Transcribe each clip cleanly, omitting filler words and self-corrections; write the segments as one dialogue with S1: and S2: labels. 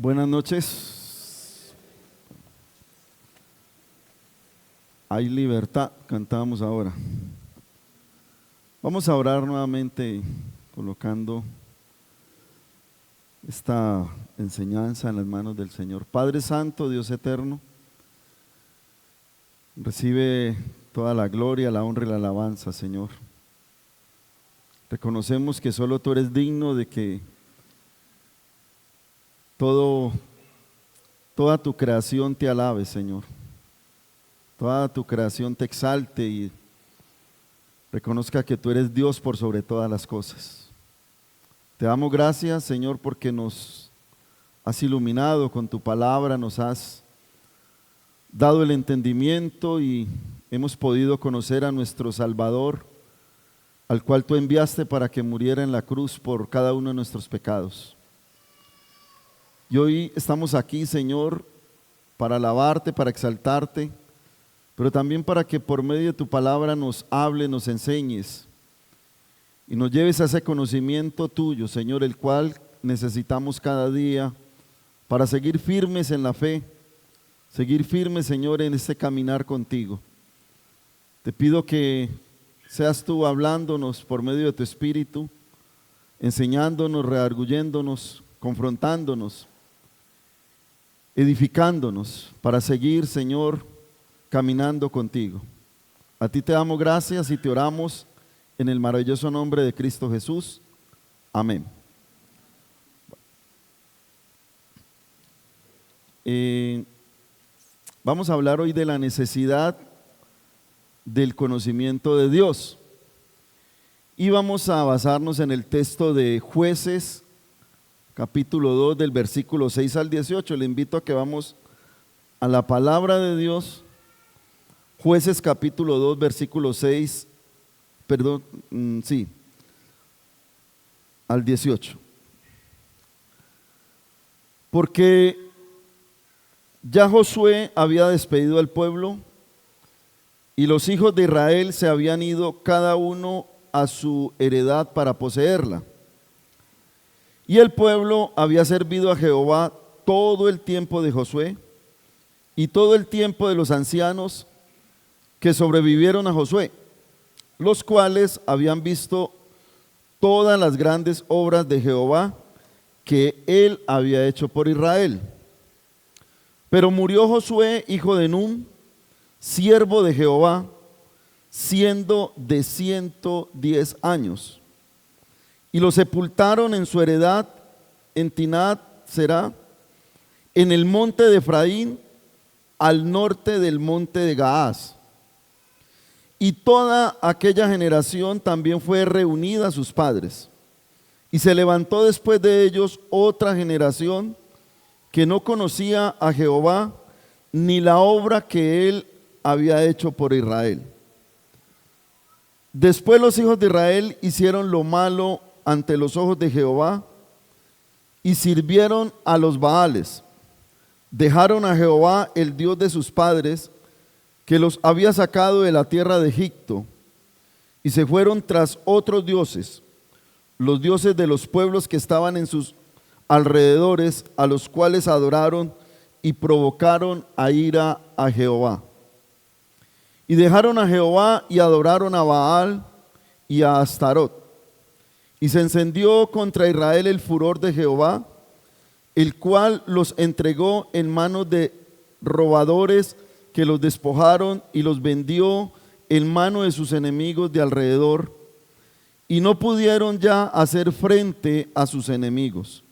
S1: Buenas noches. Hay libertad, cantábamos ahora. Vamos a orar nuevamente colocando esta enseñanza en las manos del Señor. Padre Santo, Dios eterno, recibe toda la gloria, la honra y la alabanza, Señor. Reconocemos que solo tú eres digno de que toda tu creación te alabe, Señor. Toda tu creación te exalte y reconozca que tú eres Dios por sobre todas las cosas. Te damos gracias, Señor, porque nos has iluminado con tu palabra, nos has dado el entendimiento y hemos podido conocer a nuestro Salvador, al cual tú enviaste para que muriera en la cruz por cada uno de nuestros pecados. Y hoy estamos aquí, Señor, para alabarte, para exaltarte, pero también para que por medio de tu palabra nos hable, nos enseñes y nos lleves a ese conocimiento tuyo, Señor, el cual necesitamos cada día para seguir firmes en la fe, seguir firmes, Señor, en este caminar contigo. Te pido que seas tú hablándonos por medio de tu Espíritu, enseñándonos, redarguyéndonos, confrontándonos, edificándonos para seguir, Señor, caminando contigo. A ti te damos gracias y te oramos en el maravilloso nombre de Cristo Jesús. Amén. Vamos a hablar hoy de la necesidad del conocimiento de Dios y vamos a basarnos en el texto de Jueces capítulo 2 del versículo 6 al 18. Le invito a que vamos a la palabra de Dios. Jueces capítulo 2 versículo 6, al 18. Porque ya Josué había despedido al pueblo y los hijos de Israel se habían ido cada uno a su heredad para poseerla. Y el pueblo había servido a Jehová todo el tiempo de Josué y todo el tiempo de los ancianos que sobrevivieron a Josué, los cuales habían visto todas las grandes obras de Jehová que él había hecho por Israel. Pero murió Josué, hijo de Nun, siervo de Jehová, siendo de 110 años. Y lo sepultaron en su heredad en Timnat Será, en el monte de Efraín, al norte del monte de Gaás. Y toda aquella generación también fue reunida a sus padres. Y se levantó después de ellos otra generación que no conocía a Jehová ni la obra que él había hecho por Israel. Después los hijos de Israel hicieron lo malo ante los ojos de Jehová y sirvieron a los Baales. Dejaron a Jehová, el Dios de sus padres, que los había sacado de la tierra de Egipto, y se fueron tras otros dioses, los dioses de los pueblos que estaban en sus alrededores, a los cuales adoraron y provocaron a ira a Jehová. Y dejaron a Jehová y adoraron a Baal y a Astarot. Y se encendió contra Israel el furor de Jehová, el cual los entregó en manos de robadores que los despojaron y los vendió en mano de sus enemigos de alrededor, y no pudieron ya hacer frente a sus enemigos.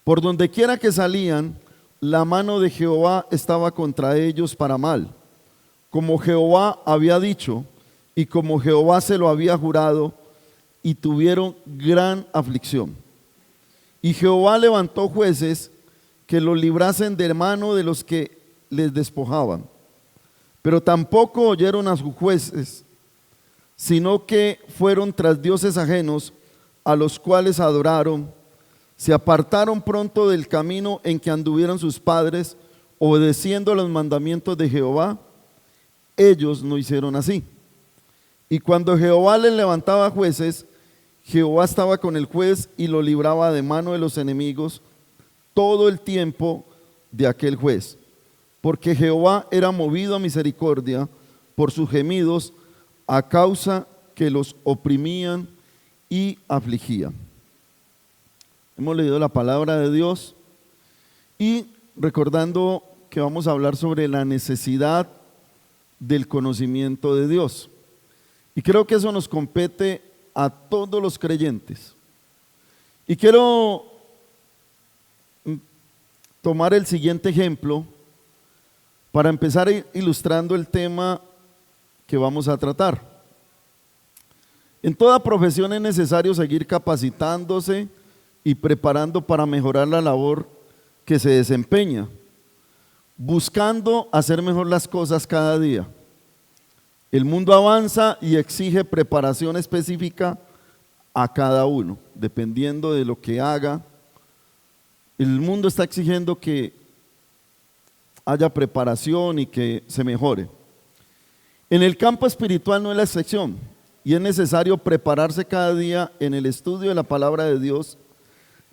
S1: Por donde quiera que salían, la mano de Jehová estaba contra ellos para mal, como Jehová había dicho y como Jehová se lo había jurado, y tuvieron gran aflicción. Y Jehová levantó jueces que los librasen de mano de los que les despojaban. Pero tampoco oyeron a sus jueces, sino que fueron tras dioses ajenos, a los cuales adoraron. Se apartaron pronto del camino en que anduvieron sus padres, obedeciendo los mandamientos de Jehová. Ellos no hicieron así. Y cuando Jehová les levantaba jueces, Jehová estaba con el juez y lo libraba de mano de los enemigos, todo el tiempo de aquel juez, porque Jehová era movido a misericordia por sus gemidos a causa que los oprimían y afligían. Hemos leído la palabra de Dios y recordando que vamos a hablar sobre la necesidad del conocimiento de Dios. Y creo que eso nos compete a todos los creyentes. Y quiero tomar el siguiente ejemplo para empezar ilustrando el tema que vamos a tratar. En toda profesión es necesario seguir capacitándose y preparando para mejorar la labor que se desempeña, buscando hacer mejor las cosas cada día. El mundo avanza y exige preparación específica a cada uno, dependiendo de lo que haga. El mundo está exigiendo que haya preparación y que se mejore. En el campo espiritual no es la excepción y es necesario prepararse cada día en el estudio de la palabra de Dios,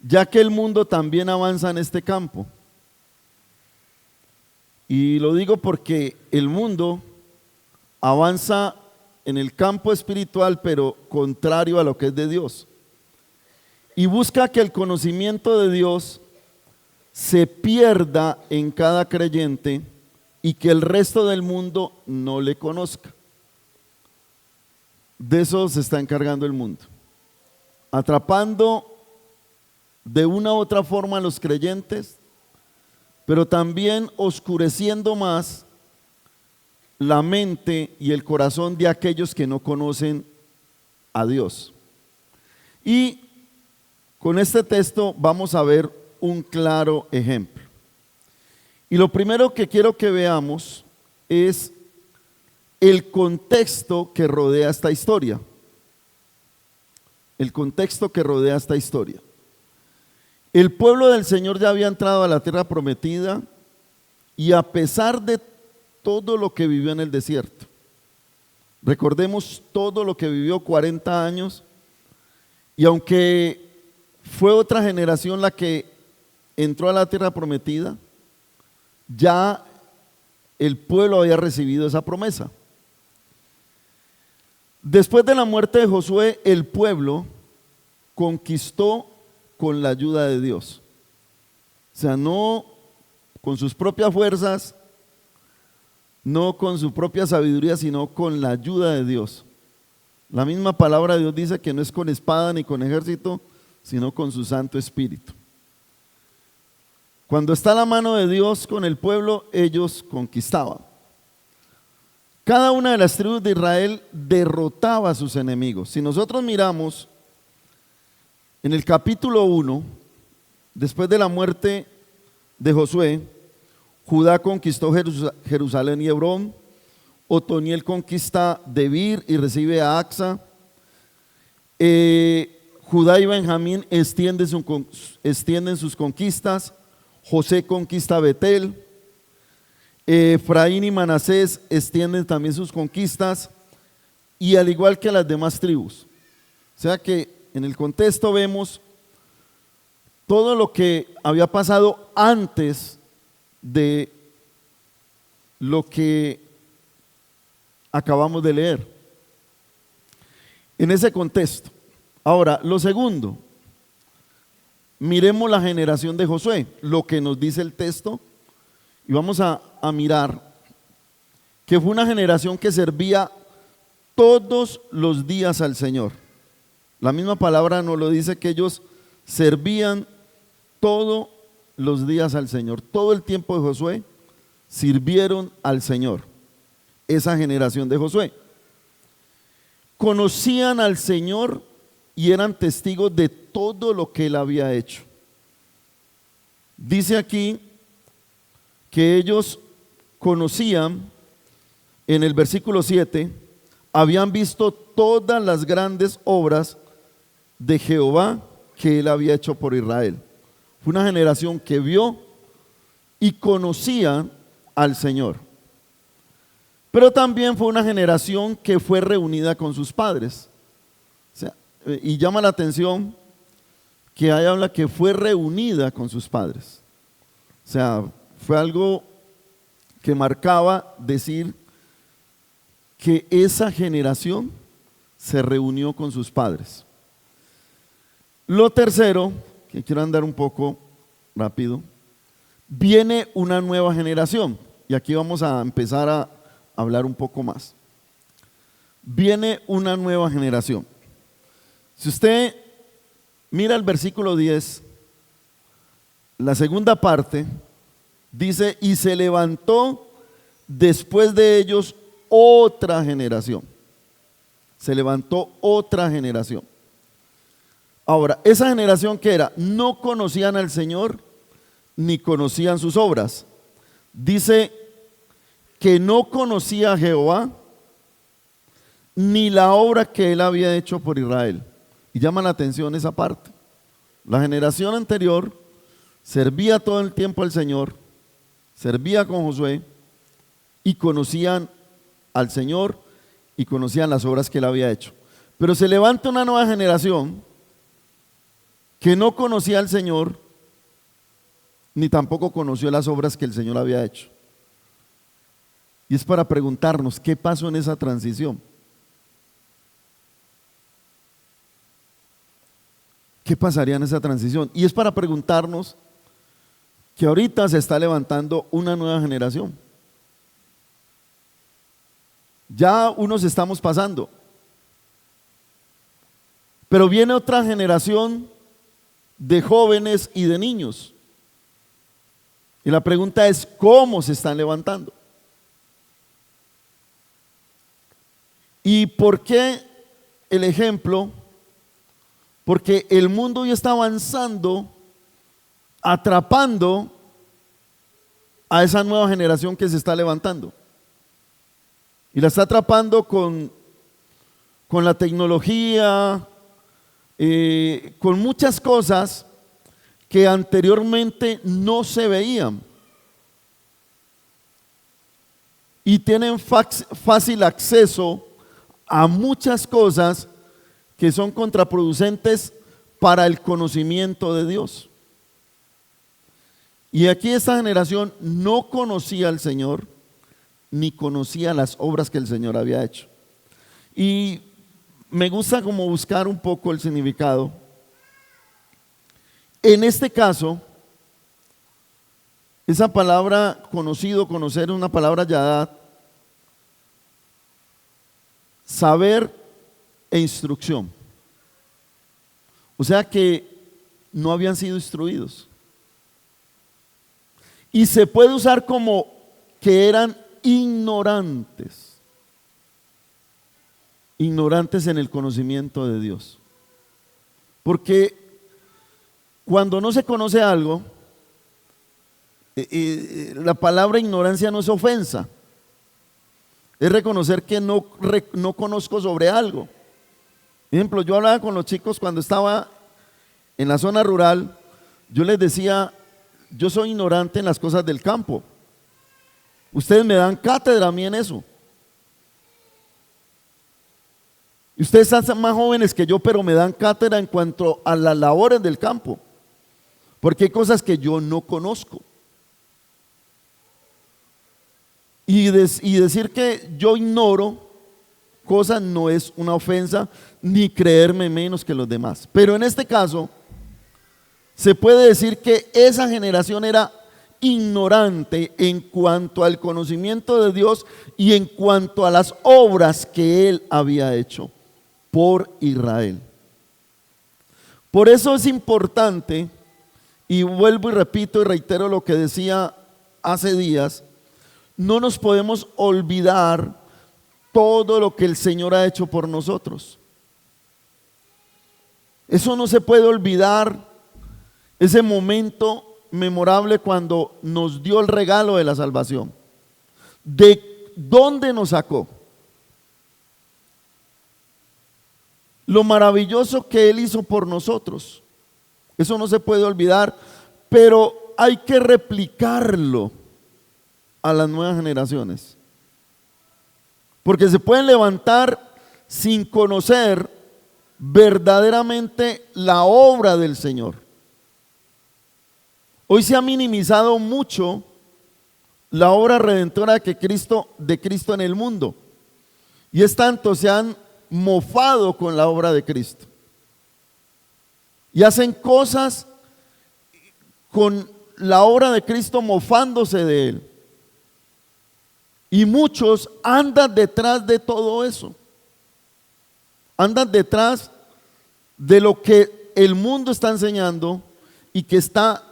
S1: ya que el mundo también avanza en este campo. Y lo digo porque el mundo avanza en el campo espiritual, pero contrario a lo que es de Dios. Y busca que el conocimiento de Dios se pierda en cada creyente y que el resto del mundo no le conozca. De eso se está encargando el mundo, atrapando de una u otra forma a los creyentes, pero también oscureciendo más la mente y el corazón de aquellos que no conocen a Dios. Y con este texto vamos a ver un claro ejemplo. Y lo primero que quiero que veamos es el contexto que rodea esta historia. El contexto que rodea esta historia. El pueblo del Señor ya había entrado a la tierra prometida y a pesar de todo lo que vivió en el desierto, recordemos todo lo que vivió 40 años, y aunque fue otra generación la que entró a la tierra prometida, ya el pueblo había recibido esa promesa. Después de la muerte de Josué, el pueblo conquistó con la ayuda de Dios. O sea, no con sus propias fuerzas, no con su propia sabiduría, sino con la ayuda de Dios. La misma palabra de Dios dice que no es con espada ni con ejército, sino con su Santo Espíritu. Cuando está la mano de Dios con el pueblo, ellos conquistaban. Cada una de las tribus de Israel derrotaba a sus enemigos. Si nosotros miramos en el capítulo 1, después de la muerte de Josué, Judá conquistó Jerusalén y Hebrón, Otoniel conquista Debir y recibe a Axa, Judá y Benjamín extienden sus conquistas, José conquista Betel, Efraín y Manasés extienden también sus conquistas, y al igual que las demás tribus. O sea que en el contexto vemos todo lo que había pasado antes de lo que acabamos de leer. En ese contexto. Ahora, lo segundo, miremos la generación de Josué, lo que nos dice el texto, y vamos a mirar que fue una generación que servía todos los días al Señor. La misma palabra nos lo dice, que ellos servían todos los días al Señor. Todo el tiempo de Josué sirvieron al Señor. Esa generación de Josué conocían al Señor y eran testigos de todo lo que Él había hecho. Dice aquí que ellos conocían, en el versículo 7, habían visto todas las grandes obras de Jehová que Él había hecho por Israel. Fue una generación que vio y conocía al Señor. Pero también fue una generación que fue reunida con sus padres. O sea, y llama la atención que ahí habla que fue reunida con sus padres. O sea, fue algo que marcaba decir que esa generación se reunió con sus padres. Lo tercero, que quiero andar un poco rápido, viene una nueva generación. Y aquí vamos a empezar a hablar un poco más. Viene una nueva generación. Si usted mira el versículo 10, la segunda parte dice: y se levantó después de ellos otra generación. Se levantó otra generación. Ahora, esa generación que era, no conocían al Señor ni conocían sus obras. Dice que no conocía a Jehová ni la obra que él había hecho por Israel. Y llama la atención esa parte. La generación anterior servía todo el tiempo al Señor, servía con Josué y conocían al Señor y conocían las obras que él había hecho. Pero se levanta una nueva generación que no conocía al Señor ni tampoco conoció las obras que el Señor había hecho. Y es para preguntarnos, ¿qué pasó en esa transición? ¿Qué pasaría en esa transición? Y es para preguntarnos que ahorita se está levantando una nueva generación. Ya unos estamos pasando, pero viene otra generación de jóvenes y de niños. Y la pregunta es, ¿cómo se están levantando? ¿Y por qué el ejemplo? Porque el mundo ya está avanzando, atrapando a esa nueva generación que se está levantando. Y la está atrapando con la tecnología, con muchas cosas que anteriormente no se veían. Y tienen fácil acceso a muchas cosas que son contraproducentes para el conocimiento de Dios. Y aquí esta generación no conocía al Señor, ni conocía las obras que el Señor había hecho. Y me gusta como buscar un poco el significado. En este caso, esa palabra conocido, conocer, es una palabra yadad, saber e instrucción. O sea que no habían sido instruidos. Y se puede usar como que eran ignorantes. Ignorantes en el conocimiento de Dios. Porque cuando no se conoce algo, la palabra ignorancia no es ofensa. Es reconocer que no conozco sobre algo. Por ejemplo, yo hablaba con los chicos cuando estaba en la zona rural. Yo les decía, yo soy ignorante en las cosas del campo. Ustedes me dan cátedra a mí en eso. Y ustedes son más jóvenes que yo, pero me dan cátedra en cuanto a las labores del campo. Porque hay cosas que yo no conozco. Y decir que yo ignoro cosas no es una ofensa, ni creerme menos que los demás. Pero en este caso, se puede decir que esa generación era ignorante en cuanto al conocimiento de Dios y en cuanto a las obras que Él había hecho por Israel. Por eso es importante, y vuelvo y repito y reitero lo que decía hace días, no nos podemos olvidar todo lo que el Señor ha hecho por nosotros. Eso no se puede olvidar, ese momento memorable cuando nos dio el regalo de la salvación. ¿De dónde nos sacó? Lo maravilloso que Él hizo por nosotros. Eso no se puede olvidar, pero hay que replicarlo a las nuevas generaciones. Porque se pueden levantar sin conocer verdaderamente la obra del Señor. Hoy se ha minimizado mucho la obra redentora de Cristo en el mundo. Y es tanto, se han mofado con la obra de Cristo. Y hacen cosas con la obra de Cristo mofándose de Él. Y muchos andan detrás de todo eso. Andan detrás de lo que el mundo está enseñando y que está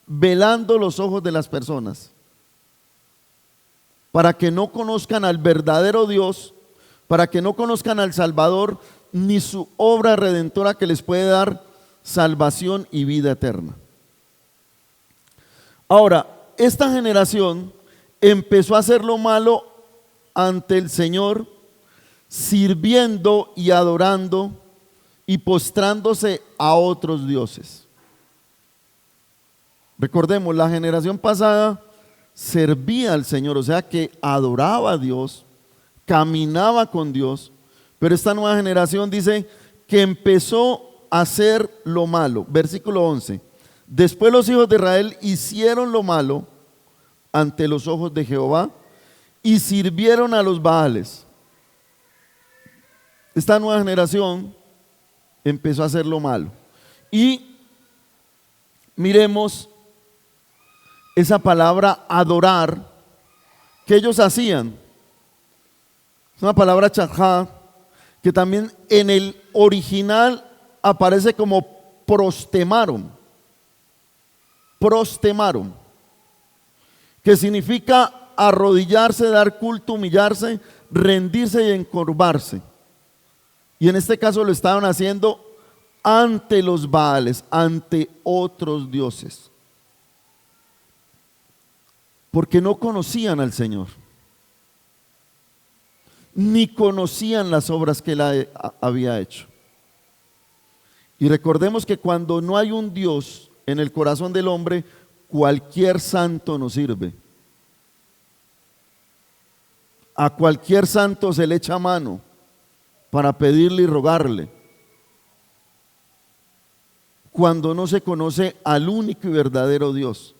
S1: velando los ojos de las personas, para que no conozcan al verdadero Dios, para que no conozcan al Salvador, ni su obra redentora que les puede dar salvación y vida eterna. Ahora, esta generación empezó a hacer lo malo ante el Señor, sirviendo y adorando y postrándose a otros dioses. Recordemos, la generación pasada servía al Señor, o sea que adoraba a Dios, caminaba con Dios, pero esta nueva generación dice que empezó a hacer lo malo. Versículo 11. Después los hijos de Israel hicieron lo malo ante los ojos de Jehová y sirvieron a los Baales. Esta nueva generación empezó a hacer lo malo. Y miremos esa palabra adorar que ellos hacían. Es una palabra chajá que también en el original aparece como prostemaron. Prostemaron, que significa arrodillarse, dar culto, humillarse, rendirse y encorvarse. Y en este caso lo estaban haciendo ante los Baales, ante otros dioses, porque no conocían al Señor, ni conocían las obras que Él había hecho. Y recordemos que cuando no hay un Dios en el corazón del hombre, cualquier santo nos sirve. A cualquier santo se le echa mano para pedirle y rogarle, cuando no se conoce al único y verdadero Dios.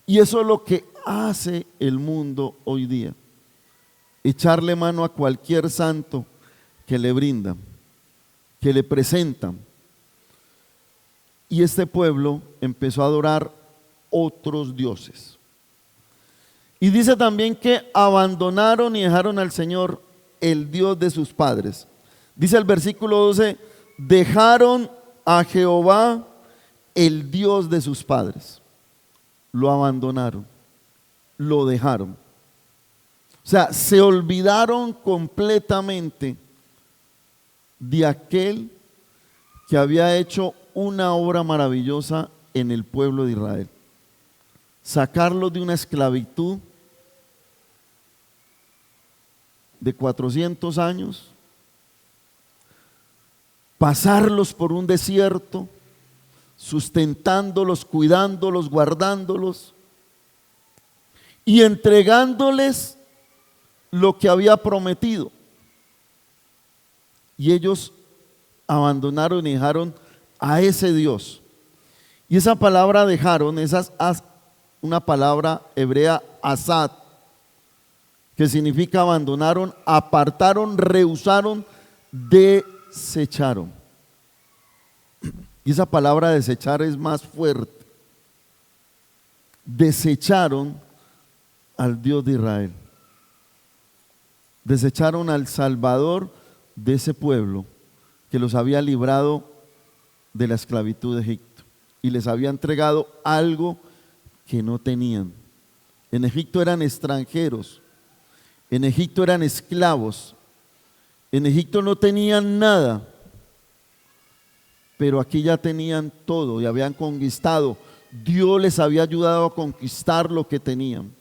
S1: Y eso es lo que hace el mundo hoy día: echarle mano a cualquier santo que le brindan, que le presentan. Y este pueblo empezó a adorar otros dioses. Y dice también que abandonaron y dejaron al Señor, el Dios de sus padres. Dice el versículo 12: dejaron a Jehová, el Dios de sus padres. Lo abandonaron, lo dejaron. O sea, se olvidaron completamente de aquel que había hecho una obra maravillosa en el pueblo de Israel: sacarlos de una esclavitud de 400 años, pasarlos por un desierto, sustentándolos, cuidándolos, guardándolos y entregándoles lo que había prometido. Y ellos abandonaron y dejaron a ese Dios. Y esa palabra dejaron, esa es una palabra hebrea, asad, que significa abandonaron, apartaron, rehusaron, desecharon. Y esa palabra desechar es más fuerte. Desecharon al Dios de Israel. Desecharon al Salvador de ese pueblo que los había librado de la esclavitud de Egipto y les había entregado algo que no tenían. En Egipto eran extranjeros, en Egipto eran esclavos, en Egipto no tenían nada, pero aquí ya tenían todo y habían conquistado. Dios les había ayudado a conquistar lo que tenían.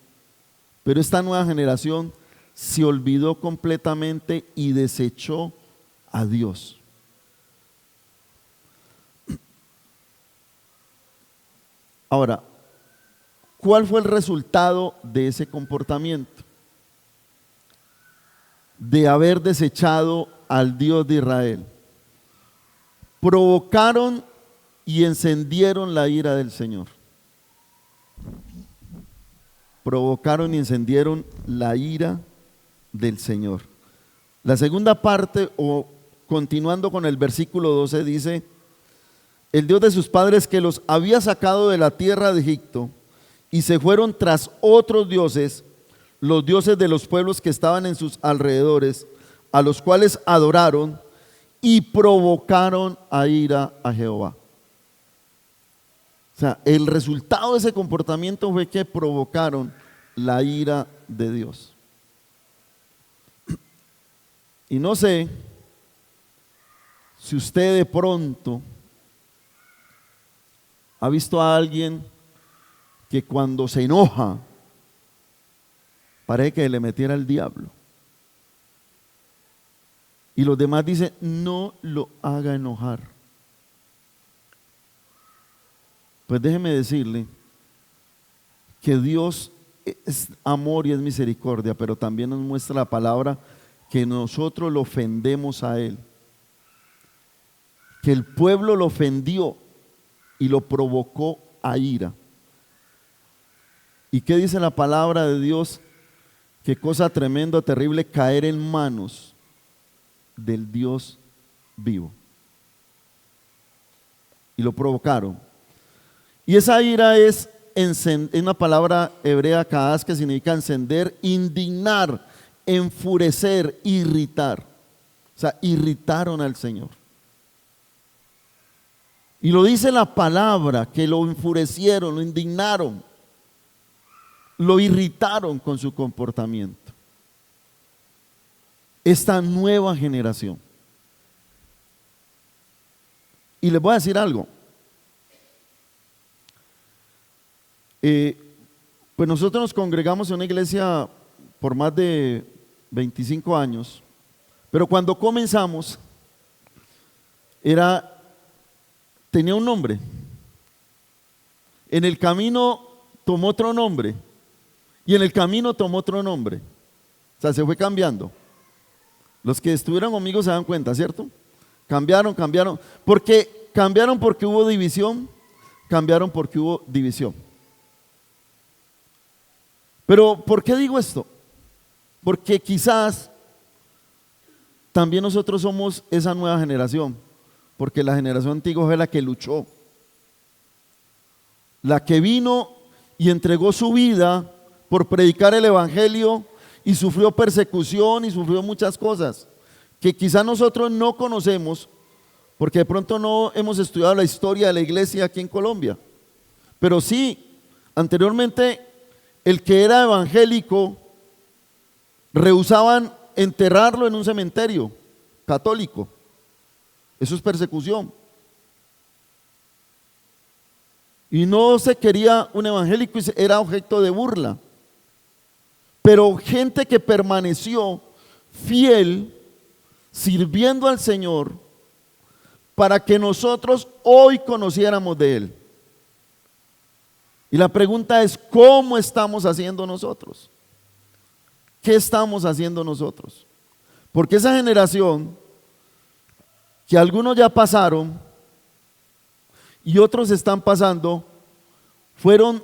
S1: Pero esta nueva generación se olvidó completamente y desechó a Dios. Ahora, ¿cuál fue el resultado de ese comportamiento? De haber desechado al Dios de Israel. provocaron y encendieron la ira del Señor. Provocaron y encendieron la ira del Señor. La segunda parte, o continuando con el versículo 12, dice: el Dios de sus padres, que los había sacado de la tierra de Egipto, y se fueron tras otros dioses, los dioses de los pueblos que estaban en sus alrededores, a los cuales adoraron y provocaron a ira a Jehová. O sea, el resultado de ese comportamiento fue que provocaron la ira de Dios. Y no sé si usted de pronto ha visto a alguien que cuando se enoja parece que le metiera el diablo. Y los demás dicen: no lo haga enojar. Pues déjeme decirle que Dios es amor y es misericordia, pero también nos muestra la palabra que nosotros lo ofendemos a Él, que el pueblo lo ofendió y lo provocó a ira. ¿Y qué dice la palabra de Dios? Qué cosa tremenda, terrible, caer en manos del Dios vivo. Y lo provocaron. Y esa ira es una palabra hebrea, kaas, que significa encender, indignar, enfurecer, irritar. O sea, irritaron al Señor. Y lo dice la palabra, que lo enfurecieron, lo indignaron, lo irritaron con su comportamiento. Esta nueva generación. Y les voy a decir algo. Pues nosotros nos congregamos en una iglesia por más de 25 años, pero cuando comenzamos tenía un nombre. En el camino tomó otro nombre y en el camino tomó otro nombre. O sea, se fue cambiando. Los que estuvieron conmigo se dan cuenta, ¿cierto? Cambiaron, porque hubo división, cambiaron porque hubo división. Pero ¿por qué digo esto? Porque quizás también nosotros somos esa nueva generación, porque la generación antigua fue la que luchó, la que vino y entregó su vida por predicar el evangelio y sufrió persecución y sufrió muchas cosas que quizás nosotros no conocemos, porque de pronto no hemos estudiado la historia de la iglesia aquí en Colombia. Pero sí, anteriormente el que era evangélico rehusaban enterrarlo en un cementerio católico. Eso es persecución. Y no se quería un evangélico y era objeto de burla. Pero gente que permaneció fiel, sirviendo al Señor, para que nosotros hoy conociéramos de Él. Y la pregunta es: ¿cómo estamos haciendo nosotros? ¿Qué estamos haciendo nosotros? Porque esa generación, que algunos ya pasaron y otros están pasando, fueron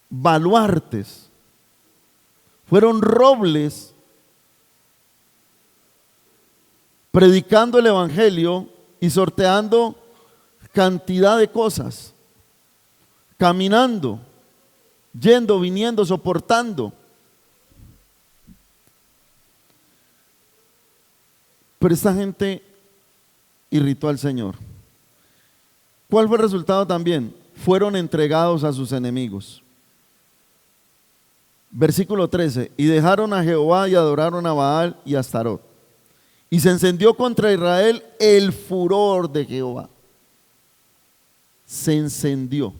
S1: baluartes, fueron robles, predicando el evangelio y sorteando cantidad de cosas, caminando, yendo, viniendo, soportando. Pero esta gente irritó al Señor. ¿Cuál fue el resultado también? Fueron entregados a sus enemigos. Versículo 13: y dejaron a Jehová y adoraron a Baal y a Astarot. Y se encendió contra Israel el furor de Jehová. Se encendió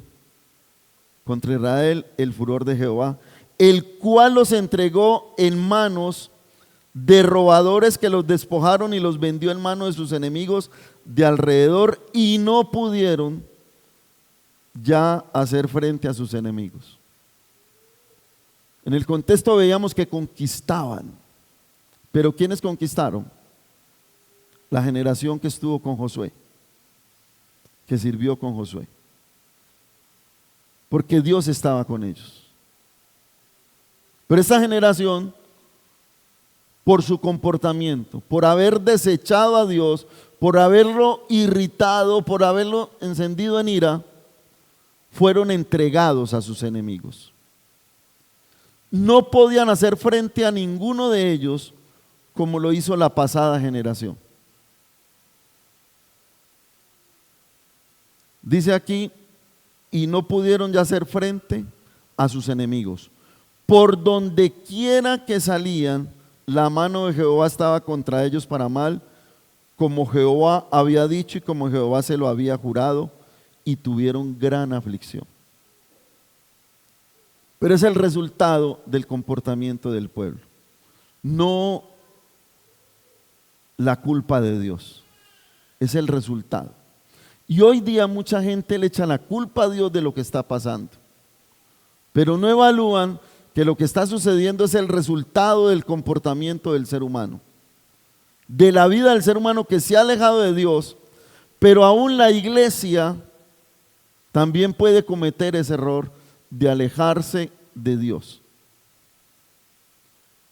S1: contra Israel el furor de Jehová, el cual los entregó en manos de robadores que los despojaron y los vendió en manos de sus enemigos de alrededor, y no pudieron ya hacer frente a sus enemigos. En el contexto veíamos que conquistaban, pero ¿quiénes conquistaron? la generación que estuvo con Josué, que sirvió con Josué, porque Dios estaba con ellos. Pero esa generación, por su comportamiento, por haber desechado a Dios, por haberlo irritado, por haberlo encendido en ira, fueron entregados a sus enemigos. No podían hacer frente a ninguno de ellos como lo hizo la pasada generación. Dice aquí, y no pudieron ya hacer frente a sus enemigos. Por donde quiera que salían, la mano de Jehová estaba contra ellos para mal, como Jehová había dicho y como Jehová se lo había jurado, y tuvieron gran aflicción. Pero es el resultado del comportamiento del pueblo, no la culpa de Dios, es el resultado. Y hoy día mucha gente le echa la culpa a Dios de lo que está pasando, pero no evalúan que lo que está sucediendo es el resultado del comportamiento del ser humano, de la vida del ser humano que se ha alejado de Dios. Pero aún la iglesia también puede cometer ese error de alejarse de Dios,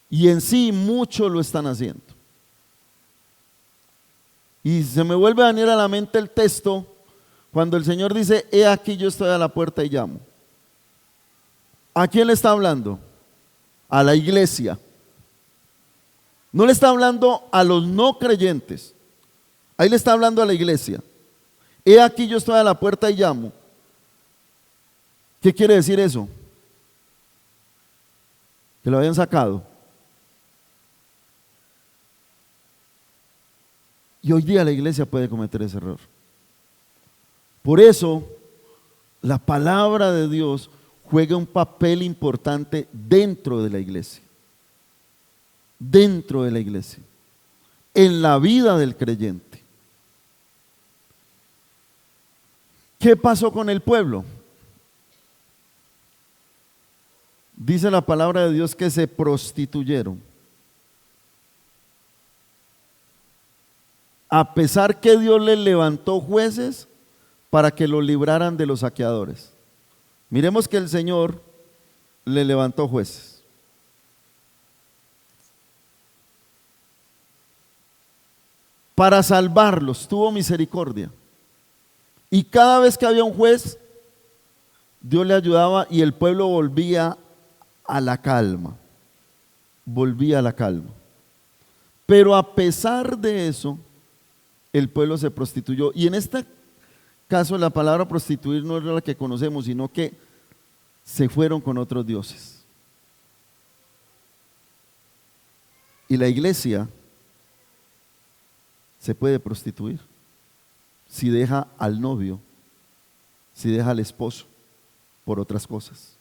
S1: y en sí muchos lo están haciendo. Y se me vuelve a venir a la mente el texto cuando el Señor dice: he aquí yo estoy a la puerta y llamo. ¿A quién le está hablando? A la iglesia. No le está hablando a los no creyentes, ahí le está hablando a la iglesia. He aquí yo estoy a la puerta y llamo. ¿Qué quiere decir eso? Que lo habían sacado. Y hoy día la iglesia puede cometer ese error. Por eso, la palabra de Dios juega un papel importante dentro de la iglesia. Dentro de la iglesia. En la vida del creyente. ¿Qué pasó con el pueblo? Dice la palabra de Dios que se prostituyeron. A pesar que Dios les levantó jueces para que los libraran de los saqueadores. Miremos que el Señor le levantó jueces. Para salvarlos, tuvo misericordia. Y cada vez que había un juez, Dios le ayudaba y el pueblo volvía a la calma. Volvía a la calma. Pero a pesar de eso, el pueblo se prostituyó. Y en este caso la palabra prostituir no es la que conocemos, sino que se fueron con otros dioses. Y la iglesia se puede prostituir si deja al novio, si deja al esposo por otras cosas.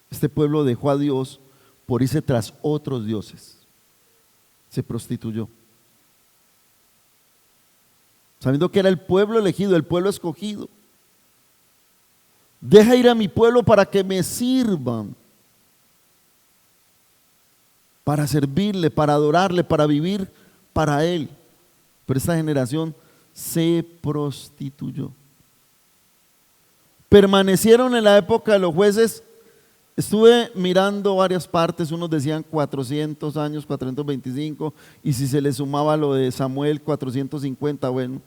S1: Este pueblo dejó a Dios por irse tras otros dioses. Se prostituyó. Sabiendo que era el pueblo elegido, el pueblo escogido. Deja ir a mi pueblo para que me sirvan, para servirle, para adorarle, para vivir para él. Pero esta generación se prostituyó. Permanecieron en la época de los jueces. Estuve mirando varias partes, unos decían 400 años, 425, y si se le sumaba lo de Samuel, 450, bueno.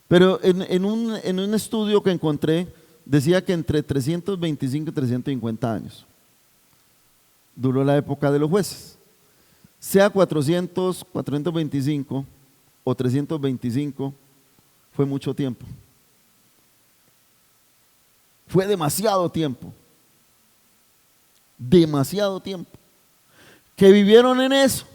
S1: Pero en un estudio que encontré, decía que entre 325 y 350 años duró la época de los jueces. Sea 400, 425 o 325, fue mucho tiempo. Fue demasiado tiempo. Demasiado tiempo. Que vivieron en eso.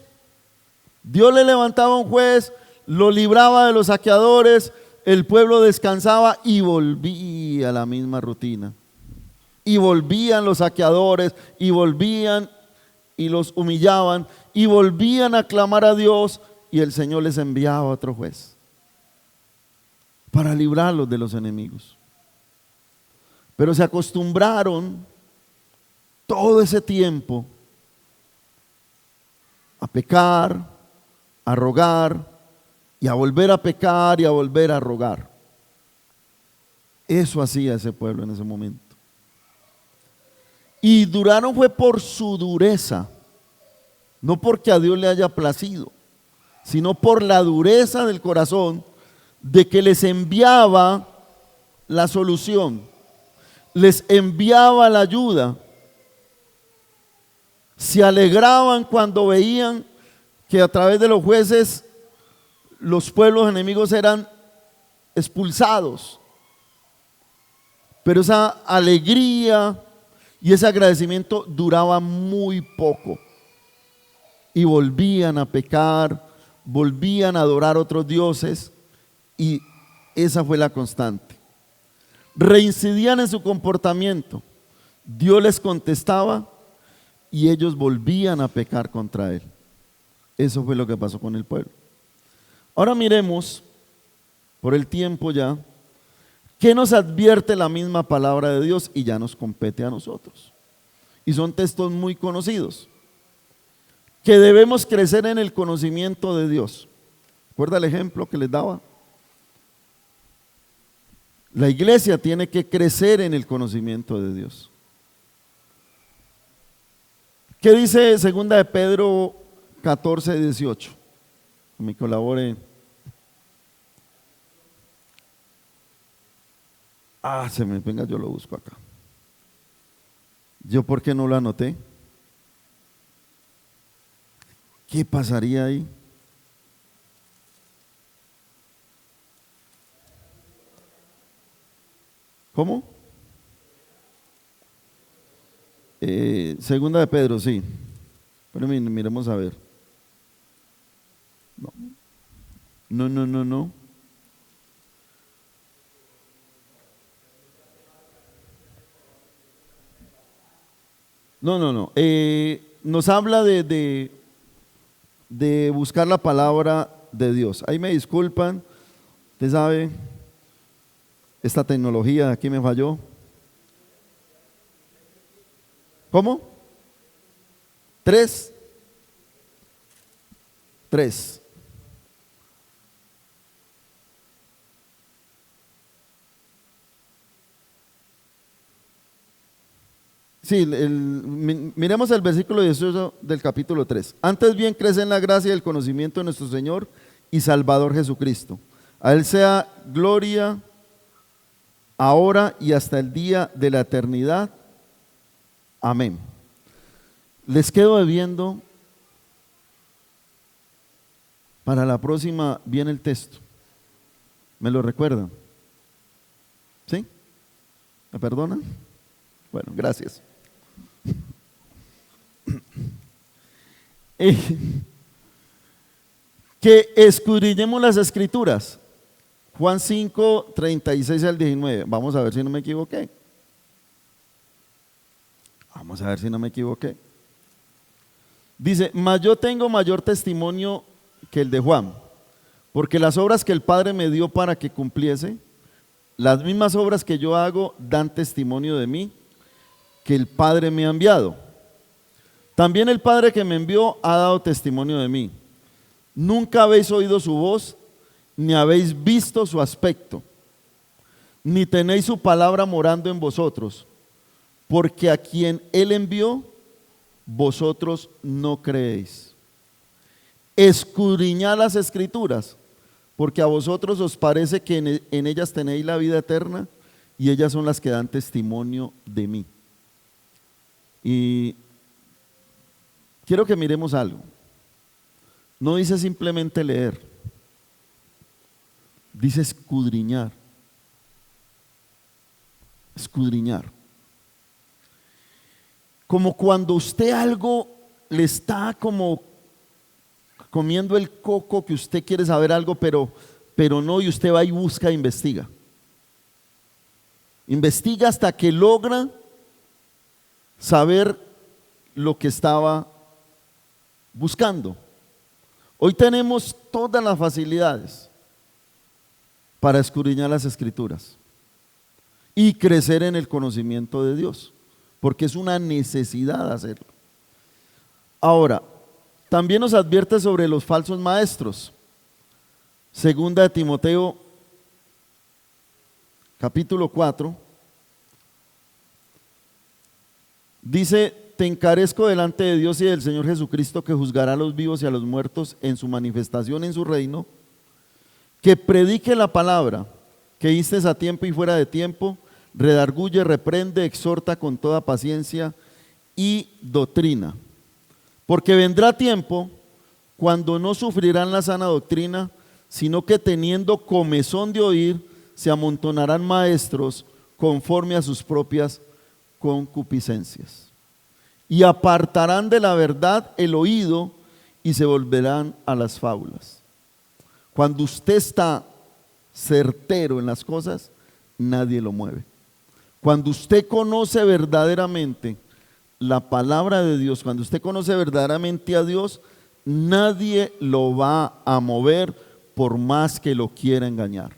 S1: Dios le levantaba un juez, lo libraba de los saqueadores, el pueblo descansaba y volvía a la misma rutina. Y volvían los saqueadores, y volvían y los humillaban, y volvían a clamar a Dios, y el Señor les enviaba a otro juez para librarlos de los enemigos. Pero se acostumbraron todo ese tiempo a pecar, a rogar, y a volver a pecar y a volver a rogar. Eso hacía ese pueblo en ese momento. Y duraron fue por su dureza, no porque a Dios le haya placido, sino por la dureza del corazón de que les enviaba la solución, les enviaba la ayuda. Se alegraban cuando veían que a través de los jueces los pueblos enemigos eran expulsados. Pero esa alegría y ese agradecimiento duraba muy poco. Y volvían a pecar, volvían a adorar otros dioses, y esa fue la constante. Reincidían en su comportamiento, Dios les contestaba y ellos volvían a pecar contra él. Eso fue lo que pasó con el pueblo. Ahora miremos, por el tiempo ya, ¿qué nos advierte la misma palabra de Dios? Y ya nos compete a nosotros. Y son textos muy conocidos. Que debemos crecer en el conocimiento de Dios. ¿Recuerda el ejemplo que les daba? La iglesia tiene que crecer en el conocimiento de Dios. ¿Qué dice 2 de Pedro 14:18? Que me colabore. Venga, yo lo busco acá. ¿Yo por qué no lo anoté? ¿Qué pasaría ahí? ¿Cómo? Segunda de Pedro, sí. Pero miremos a ver. No. No. No. Nos habla de buscar la palabra de Dios. Ahí me disculpan, usted sabe, esta tecnología aquí me falló. ¿Cómo? 3. Sí, miremos el versículo 18 del capítulo 3. Antes bien crece en la gracia y el conocimiento de nuestro Señor y Salvador Jesucristo. A Él sea gloria ahora y hasta el día de la eternidad. Amén. Les quedo debiendo, para la próxima viene el texto. ¿Me lo recuerdan? ¿Sí? ¿Me perdonan? Bueno, gracias. Que escudriñemos las escrituras. Juan 5, 36 al 19. Vamos a ver si no me equivoqué. Dice, mas yo tengo mayor testimonio que el de Juan, porque las obras que el Padre me dio para que cumpliese, las mismas obras que yo hago dan testimonio de mí, que el Padre me ha enviado. También el Padre que me envió ha dado testimonio de mí. Nunca habéis oído su voz, ni habéis visto su aspecto, ni tenéis su palabra morando en vosotros, porque a quien Él envió, vosotros no creéis. Escudriñad las escrituras, porque a vosotros os parece que en ellas tenéis la vida eterna, y ellas son las que dan testimonio de mí. Y quiero que miremos algo. No dice simplemente leer, dice escudriñar. Escudriñar. Como cuando usted algo le está como comiendo el coco, que usted quiere saber algo, pero no, y usted va y busca e investiga. Investiga hasta que logra saber lo que estaba buscando. Hoy tenemos todas las facilidades para escudriñar las escrituras y crecer en el conocimiento de Dios, porque es una necesidad hacerlo. Ahora, también nos advierte sobre los falsos maestros. Segunda de Timoteo, capítulo 4, dice: te encarezco delante de Dios y del Señor Jesucristo, que juzgará a los vivos y a los muertos en su manifestación en su reino, que predique la palabra, que instes a tiempo y fuera de tiempo, redarguye, reprende, exhorta con toda paciencia y doctrina. Porque vendrá tiempo cuando no sufrirán la sana doctrina, sino que teniendo comezón de oír, se amontonarán maestros conforme a sus propias concupiscencias. Y apartarán de la verdad el oído y se volverán a las fábulas. Cuando usted está certero en las cosas, nadie lo mueve. Cuando usted conoce verdaderamente la palabra de Dios, cuando usted conoce verdaderamente a Dios, nadie lo va a mover por más que lo quiera engañar,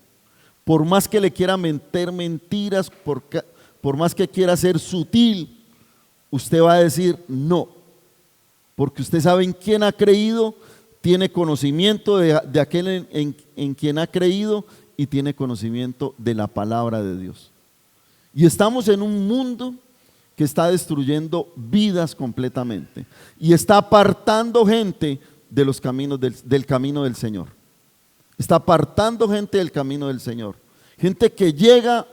S1: por más que le quiera meter mentiras, por más que quiera ser sutil. Usted va a decir no, porque usted sabe en quién ha creído, tiene conocimiento de aquel en quien ha creído y tiene conocimiento de la palabra de Dios. Y estamos en un mundo que está destruyendo vidas completamente y está apartando gente de los caminos del camino del Señor. Está apartando gente del camino del Señor. Gente que llega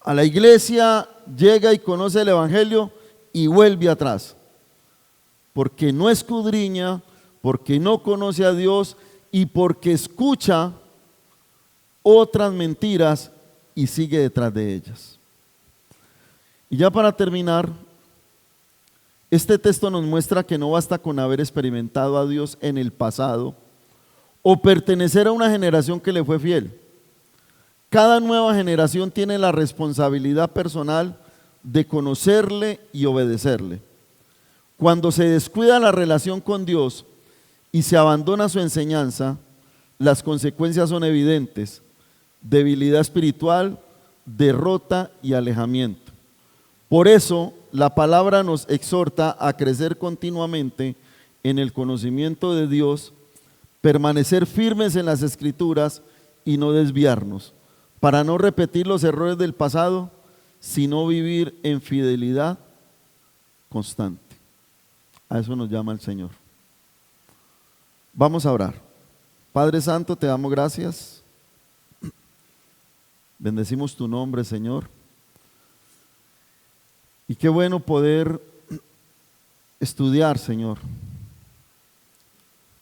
S1: a la iglesia, llega y conoce el evangelio y vuelve atrás, porque no escudriña, porque no conoce a Dios y porque escucha otras mentiras y sigue detrás de ellas. Y ya para terminar, este texto nos muestra que no basta con haber experimentado a Dios en el pasado o pertenecer a una generación que le fue fiel. Cada nueva generación tiene la responsabilidad personal de conocerle y obedecerle. Cuando se descuida la relación con Dios y se abandona su enseñanza, las consecuencias son evidentes: debilidad espiritual, derrota y alejamiento. Por eso la palabra nos exhorta a crecer continuamente en el conocimiento de Dios, permanecer firmes en las Escrituras y no desviarnos, para no repetir los errores del pasado, sino vivir en fidelidad constante. A eso nos llama el Señor. Vamos a orar. Padre Santo, te damos gracias. Bendecimos tu nombre, Señor. Y qué bueno poder estudiar, Señor,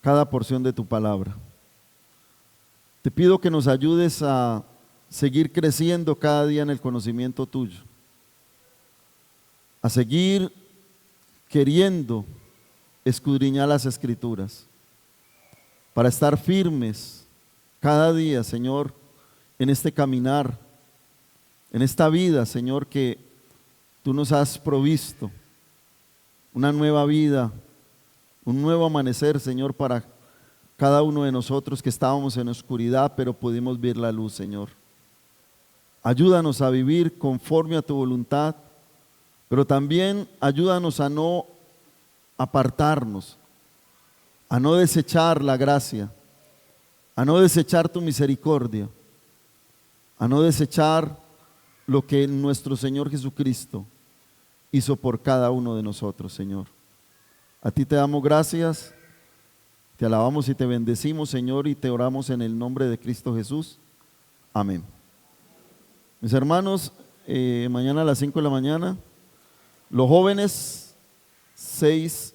S1: cada porción de tu palabra. Te pido que nos ayudes a seguir creciendo cada día en el conocimiento tuyo, a seguir queriendo escudriñar las Escrituras, para estar firmes cada día, Señor, en este caminar, en esta vida, Señor, que tú nos has provisto, una nueva vida, un nuevo amanecer, Señor, para cada uno de nosotros que estábamos en oscuridad, pero pudimos ver la luz, Señor. Ayúdanos a vivir conforme a tu voluntad, pero también ayúdanos a no apartarnos, a no desechar la gracia, a no desechar tu misericordia, a no desechar lo que nuestro Señor Jesucristo hizo por cada uno de nosotros, Señor. A ti te damos gracias, te alabamos y te bendecimos, Señor, y te oramos en el nombre de Cristo Jesús. Amén. Mis hermanos, mañana a las 5 de la mañana, los jóvenes 6